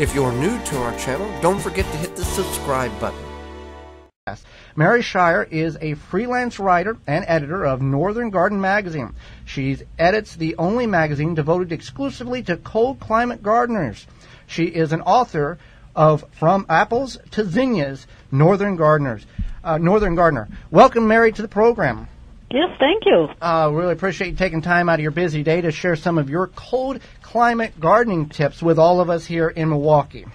If you're new to our channel, don't forget to hit the subscribe button. Mary Schier is a freelance writer and editor of Northern Garden Magazine. She edits the only magazine devoted exclusively to cold climate gardeners. She is an author of From Apples to Zinnias, Northern Gardener. Welcome, Mary, to the program. Yes, thank you. Really appreciate you taking time out of your busy day to share some of your cold climate gardening tips with all of us here in Milwaukee.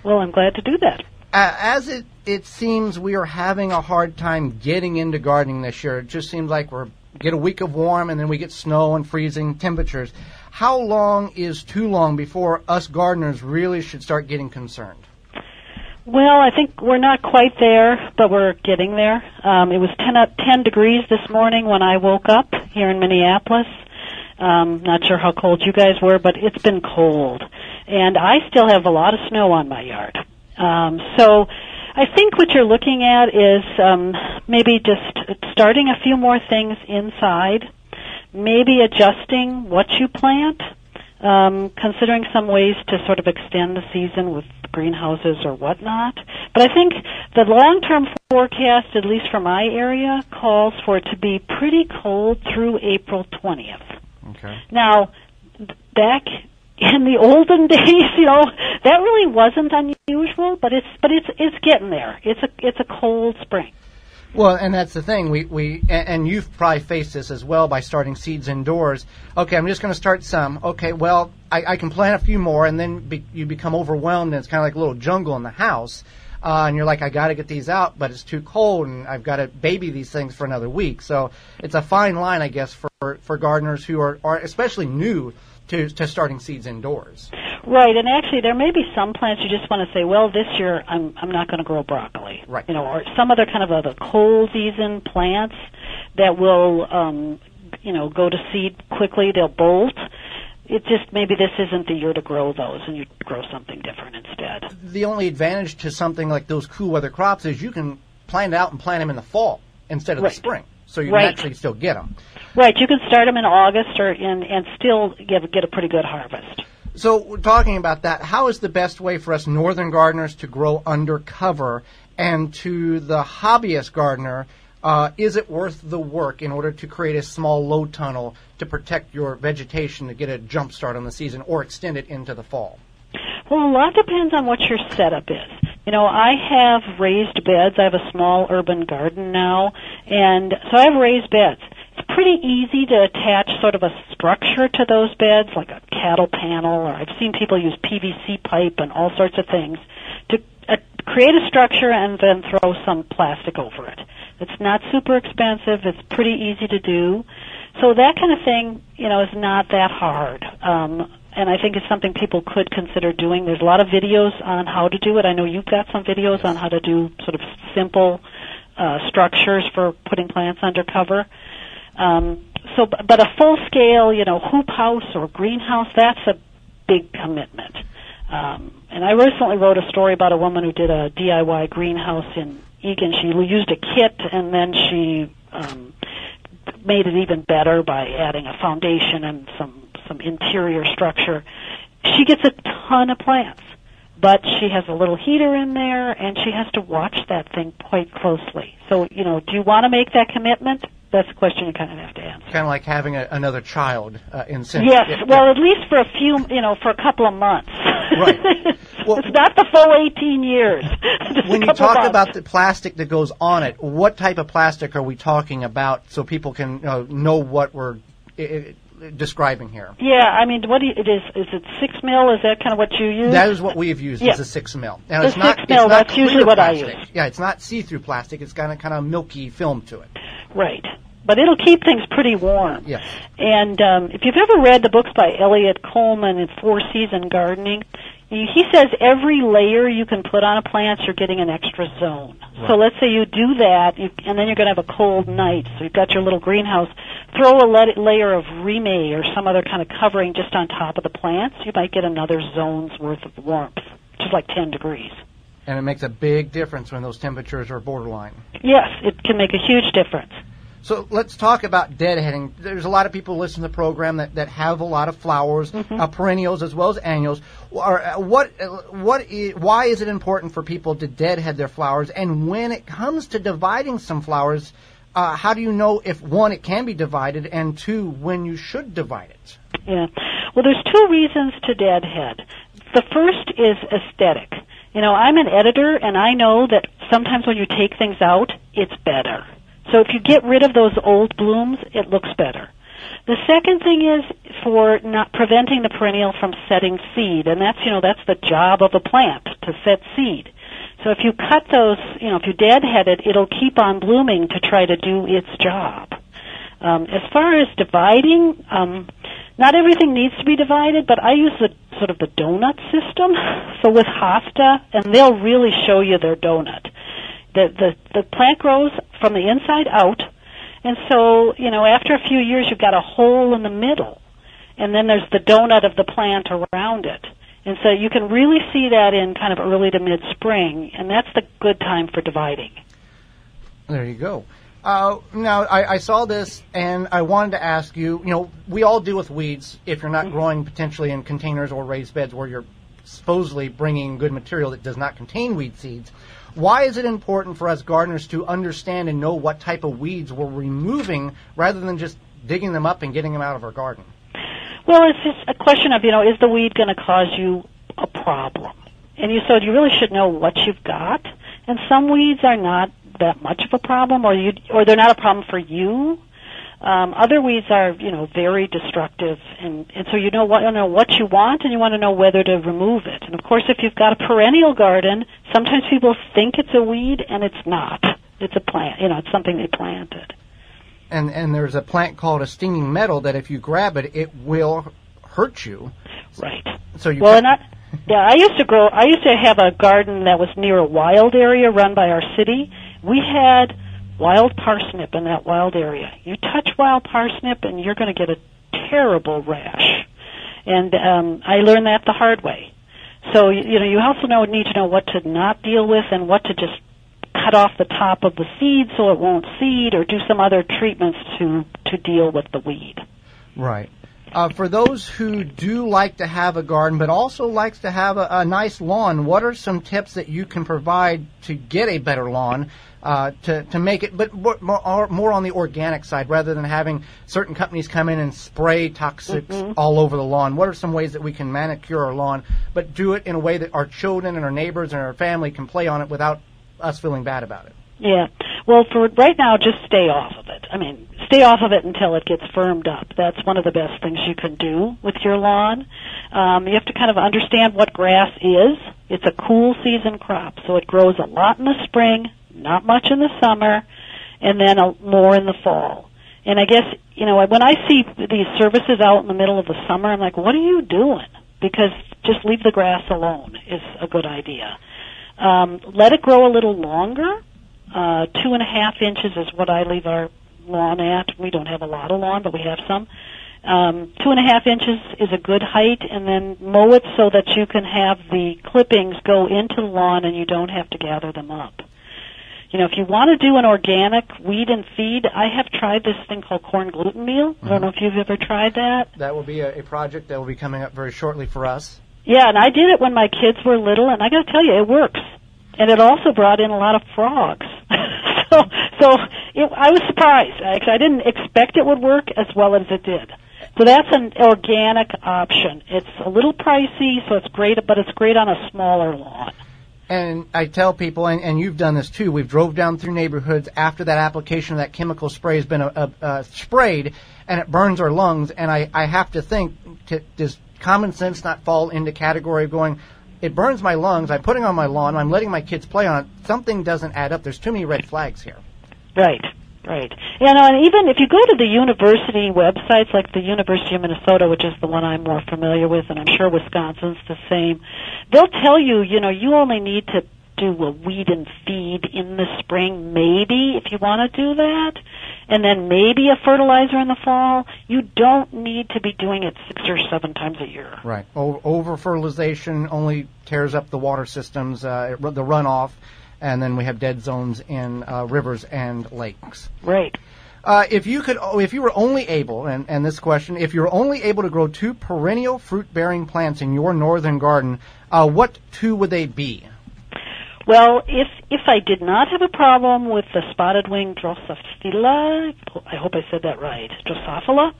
Well, I'm glad to do that. As it seems we are having a hard time getting into gardening this year. It just seems like we get a week of warm and then we get snow and freezing temperatures. How long is too long before us gardeners really should start getting concerned? Well, I think we're not quite there, but we're getting there. It was 10 degrees this morning when I woke up here in Minneapolis. Not sure how cold you guys were, but it's been cold. And I still have a lot of snow on my yard. So I think what you're looking at is maybe just starting a few more things inside, maybe adjusting what you plant, considering some ways to sort of extend the season with greenhouses or whatnot. But I think the long-term forecast, at least for my area, calls for it to be pretty cold through April 20th. Okay. Now, back in the olden days, that really wasn't unusual, but it's getting there. It's a cold spring. Well, and that's the thing. And you've probably faced this as well by starting seeds indoors. Okay, I'm just going to start some. Okay, well, I can plant a few more, and then you become overwhelmed, and it's kind of like a little jungle in the house. And you're like, I got to get these out, but it's too cold, and I've got to baby these things for another week. So it's a fine line, I guess, for gardeners who are especially new to starting seeds indoors. Right, and actually there may be some plants you just want to say, well, this year I'm not going to grow broccoli. Right. Or some other kind of other cold season plants that will, go to seed quickly. They'll bolt. It just, maybe this isn't the year to grow those, and you grow something different instead. The only advantage to something like those cool weather crops is you can plant it out and plant them in the fall instead of the spring. So you can actually still get them. Right, you can start them in August and still get a pretty good harvest. So we're talking about that. How is the best way for us northern gardeners to grow under cover? And to the hobbyist gardener, is it worth the work in order to create a small low tunnel to protect your vegetation to get a jump start on the season or extend it into the fall? Well, a lot depends on what your setup is. I have raised beds. I have a small urban garden now, and so I have raised beds. It's pretty easy to attach sort of a structure to those beds, like a cattle panel, or I've seen people use PVC pipe and all sorts of things to create a structure and then throw some plastic over it. It's not super expensive. It's pretty easy to do. So that kind of thing, is not that hard. And I think it's something people could consider doing. There's a lot of videos on how to do it. I know you've got some videos on how to do sort of simple structures for putting plants under cover. But a full-scale, hoop house or greenhouse, that's a big commitment. And I recently wrote a story about a woman who did a DIY greenhouse in Egan. She used a kit, and then she made it even better by adding a foundation and some interior structure. She gets a ton of plants, but she has a little heater in there, and she has to watch that thing quite closely. So, do you want to make that commitment? That's a question you kind of have to answer. Kind of like having another child in sense. Yes, well, at least for for a couple of months. Right. Well, it's not the full 18 years. When you talk about the plastic that goes on it, what type of plastic are we talking about so people can know what we're describing here? Yeah, I mean, is it 6 mil? Is that kind of what you use? That is what we have used, is a 6 mil. Now, the it's not, 6 mil, that's usually what plastic. I use. Yeah, it's not see-through plastic. It's got a kind of milky film to it. Right. But it'll keep things pretty warm. Yes. And if you've ever read the books by Elliot Coleman in Four-Season Gardening, he says every layer you can put on a plant, you're getting an extra zone. Right. So let's say you do that, and then you're going to have a cold night, so you've got your little greenhouse. Throw a layer of rime or some other kind of covering just on top of the plants. You might get another zone's worth of warmth, which is like 10 degrees. And it makes a big difference when those temperatures are borderline. Yes, it can make a huge difference. So let's talk about deadheading. There's a lot of people listening to the program that have a lot of flowers, perennials as well as annuals. Why is it important for people to deadhead their flowers? And when it comes to dividing some flowers, how do you know if, one, it can be divided, and two, when you should divide it? Yeah. Well, there's two reasons to deadhead. The first is aesthetic. You know, I'm an editor, and I know that sometimes when you take things out, it's better. So if you get rid of those old blooms, it looks better. The second thing is for not preventing the perennial from setting seed, and that's the job of a plant, to set seed. So if you cut those, if you deadhead it, it'll keep on blooming to try to do its job. As far as dividing, not everything needs to be divided, but I use the donut system. So with hosta, and they'll really show you their donut. The plant grows from the inside out, and so, after a few years you've got a hole in the middle, and then there's the donut of the plant around it. And so you can really see that in kind of early to mid-spring, and that's the good time for dividing. There you go. Now, I saw this, and I wanted to ask you, we all deal with weeds if you're not growing potentially in containers or raised beds where you're supposedly bringing good material that does not contain weed seeds. Why is it important for us gardeners to understand and know what type of weeds we're removing rather than just digging them up and getting them out of our garden? Well, it's just a question of, is the weed going to cause you a problem? And so you really should know what you've got. And some weeds are not that much of a problem, or they're not a problem for you. Other weeds are, very destructive, and so you know what you want, and you want to know whether to remove it. And of course, if you've got a perennial garden, sometimes people think it's a weed, and it's not. It's a plant. It's something they planted. And there's a plant called a stinging nettle that if you grab it, it will hurt you. Right. So you. I used to have a garden that was near a wild area run by our city. We had wild parsnip in that wild area. You touch wild parsnip and you're going to get a terrible rash. And I learned that the hard way. So, you also need to know what to not deal with and what to just cut off the top of the seed so it won't seed, or do some other treatments to deal with the weed. Right. For those who do like to have a garden but also likes to have a nice lawn, what are some tips that you can provide to get a better lawn, to make it, but more on the organic side rather than having certain companies come in and spray toxics all over the lawn? What are some ways that we can manicure our lawn but do it in a way that our children and our neighbors and our family can play on it without us feeling bad about it? Yeah. Well, for right now, just stay off of it. Stay off of it until it gets firmed up. That's one of the best things you can do with your lawn. You have to kind of understand what grass is. It's a cool season crop, so it grows a lot in the spring, not much in the summer, and then more in the fall. And I guess, when I see these services out in the middle of the summer, I'm like, what are you doing? Because just leave the grass alone is a good idea. Let it grow a little longer. 2.5 inches is what I leave our lawn at. We don't have a lot of lawn, but we have some. 2.5 inches is a good height, and then mow it so that you can have the clippings go into the lawn and you don't have to gather them up. If you want to do an organic weed and feed, I have tried this thing called corn gluten meal. I don't know if you've ever tried that. That will be a project that will be coming up very shortly for us. Yeah, and I did it when my kids were little, and I got to tell you, it works. And it also brought in a lot of frogs. I was surprised. I didn't expect it would work as well as it did. So that's an organic option. It's a little pricey, so it's great, but it's great on a smaller lawn. And I tell people, and you've done this too, we've drove down through neighborhoods after that application of that chemical spray has been sprayed, and it burns our lungs, and I have to think, does common sense not fall into category of going, it burns my lungs, I'm putting it on my lawn, I'm letting my kids play on it, something doesn't add up, there's too many red flags here. Right. And even if you go to the university websites, like the University of Minnesota, which is the one I'm more familiar with, and I'm sure Wisconsin's the same, they'll tell you, you only need to do a weed and feed in the spring, maybe, if you want to do that, and then maybe a fertilizer in the fall. You don't need to be doing it 6 or 7 times a year. Right. Over-fertilization only tears up the water systems, the runoff, and then we have dead zones in rivers and lakes. Right. If you were only able, and this question, if you were only able to grow 2 perennial fruit-bearing plants in your northern garden, what 2 would they be? Well, if I did not have a problem with the spotted wing Drosophila, I hope I said that right, Drosophila,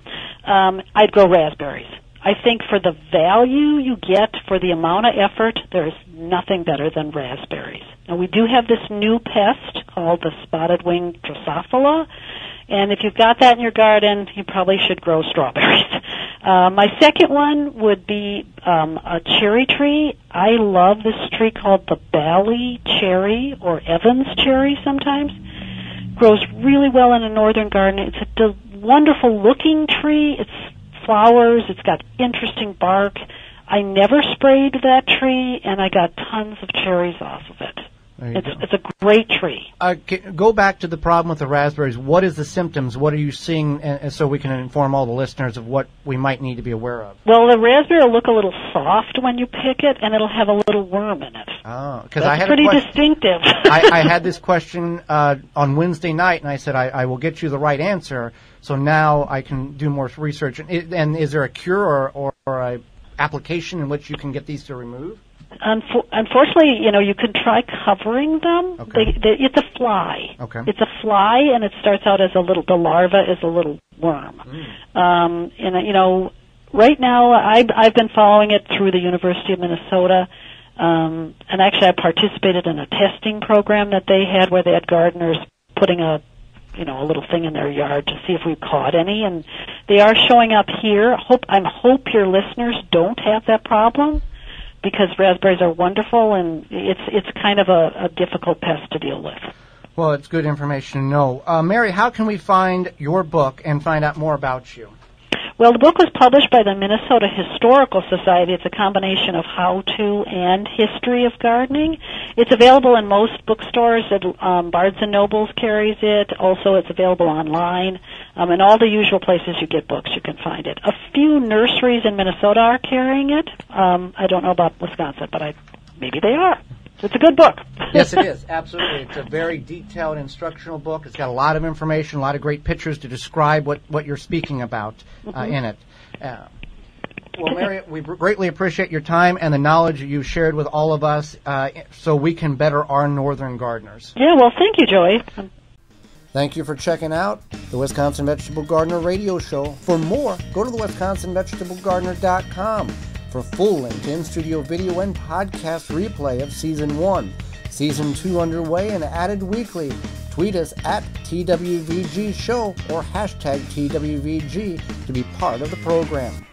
I'd grow raspberries. I think for the value you get for the amount of effort, there's nothing better than raspberries. Now, we do have this new pest called the spotted wing Drosophila, and if you've got that in your garden, you probably should grow strawberries. My second one would be a cherry tree. I love this tree called the Bally cherry, or Evans cherry sometimes. Grows really well in a northern garden. It's a wonderful looking tree. It's flowers. It's got interesting bark. I never sprayed that tree, and I got tons of cherries off of it. It's a great tree. Go back to the problem with the raspberries. What is the symptoms? What are you seeing, and so we can inform all the listeners of what we might need to be aware of? Well, the raspberry will look a little soft when you pick it, and it'll have a little worm in it. Oh, because I had pretty distinctive. I had this question on Wednesday night, and I said I will get you the right answer. So now I can do more research. And is there a cure or a application in which you can get these to remove? Unfortunately, you can try covering them. Okay. It's a fly. Okay. It's a fly, and it starts out as the larva is a little worm. And right now I've been following it through the University of Minnesota, and actually I participated in a testing program that they had where they had gardeners putting a little thing in their yard to see if we caught any, and they are showing up here. I hope your listeners don't have that problem, because raspberries are wonderful, and it's kind of a difficult pest to deal with. Well, it's good information to know. Mary, how can we find your book and find out more about you? Well, the book was published by the Minnesota Historical Society. It's a combination of how-to and history of gardening. It's available in most bookstores. Barnes & Nobles carries it. Also, it's available online. In all the usual places you get books, you can find it. A few nurseries in Minnesota are carrying it. I don't know about Wisconsin, but maybe they are. It's a good book. Yes, it is. Absolutely. It's a very detailed instructional book. It's got a lot of information, a lot of great pictures to describe what you're speaking about in it. Well, Mary, we greatly appreciate your time and the knowledge you've shared with all of us so we can better our northern gardeners. Yeah, well, thank you, Joey. Thank you for checking out the Wisconsin Vegetable Gardener Radio Show. For more, go to the WisconsinVegetableGardener.com for full-length in-studio video and podcast replay of Season 1. Season 2 underway and added weekly. Tweet us at TWVG Show or hashtag TWVG to be part of the program.